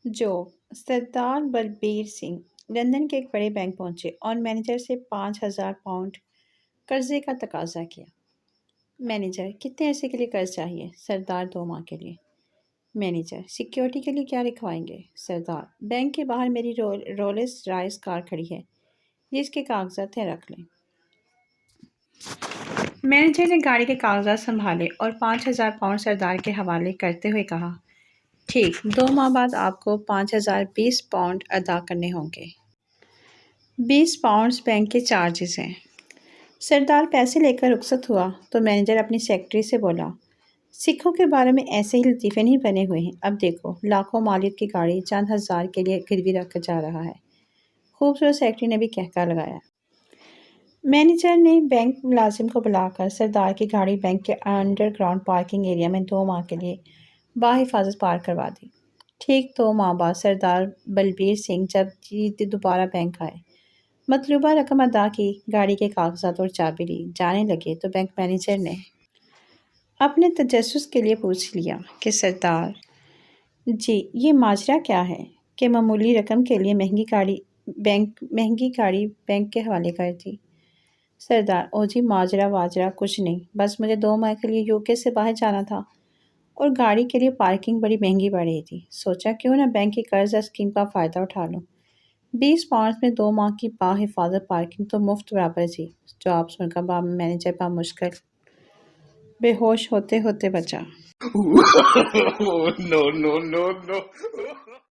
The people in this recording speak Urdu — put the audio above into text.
جو سردار بلبیر سنگھ لندن کے ایک بڑے بینک پہنچے اور مینیجر سے 5,000 پاؤنڈ قرضے کا تقاضا کیا۔ مینیجر: کتنے عرصے کے لیے قرض چاہیے؟ سردار: 2 ماہ کے لیے۔ مینیجر: سیکیورٹی کے لیے کیا لکھوائیں گے؟ سردار: بینک کے باہر میری رولس رائس کار کھڑی ہے، یہ اس کے کاغذات ہیں، رکھ لیں۔ مینیجر نے گاڑی کے کاغذات سنبھالے اور 5,000 پاؤنڈ سردار کے حوالے کرتے ہوئے کہا، ٹھیک، 2 ماہ بعد آپ کو 5,020 پاؤنڈ ادا کرنے ہوں گے۔ 20 پاؤنڈز بینک کے چارجز ہیں۔ سردار پیسے لے کر رخصت ہوا تو مینیجر اپنی سیکرٹری سے بولا، سکھوں کے بارے میں ایسے ہی لطیفے نہیں بنے ہوئے ہیں، اب دیکھو لاکھوں مالیت کی گاڑی چند ہزار کے لیے گروی رکھ کر جا رہا ہے۔ خوبصورت سیکرٹری نے بھی کہکا لگایا۔ مینیجر نے بینک ملازم کو بلا کر سردار کی گاڑی بینک کے انڈر گراؤنڈ پارکنگ ایریا میں 2 ماہ کے لیے بحفاظت پارک کروا دی۔ ٹھیک 2 ماہ بعد سردار بلبیر سنگھ جب دوبارہ بینک آئے، مطلوبہ رقم ادا کی، گاڑی کے کاغذات اور چابی لی، جانے لگے تو بینک مینیجر نے اپنے تجسس کے لیے پوچھ لیا کہ سردار جی یہ ماجرا کیا ہے کہ معمولی رقم کے لیے مہنگی گاڑی بینک کے حوالے کر دی؟ سردار: او جی ماجرا واجرا کچھ نہیں، بس مجھے 2 ماہ کے لیے UK سے باہر جانا تھا اور گاڑی کے لیے پارکنگ بڑی مہنگی پڑ رہی تھی، سوچا کیوں نہ بینک کی قرض اسکیم کا فائدہ اٹھا لوں۔ 20 پاؤنڈ میں 2 ماہ کی بحفاظت پارکنگ تو مفت برابر تھی۔ جواب سن کر مینیجر بامشکل بے ہوش ہوتے ہوتے بچا۔ No, no, no, no.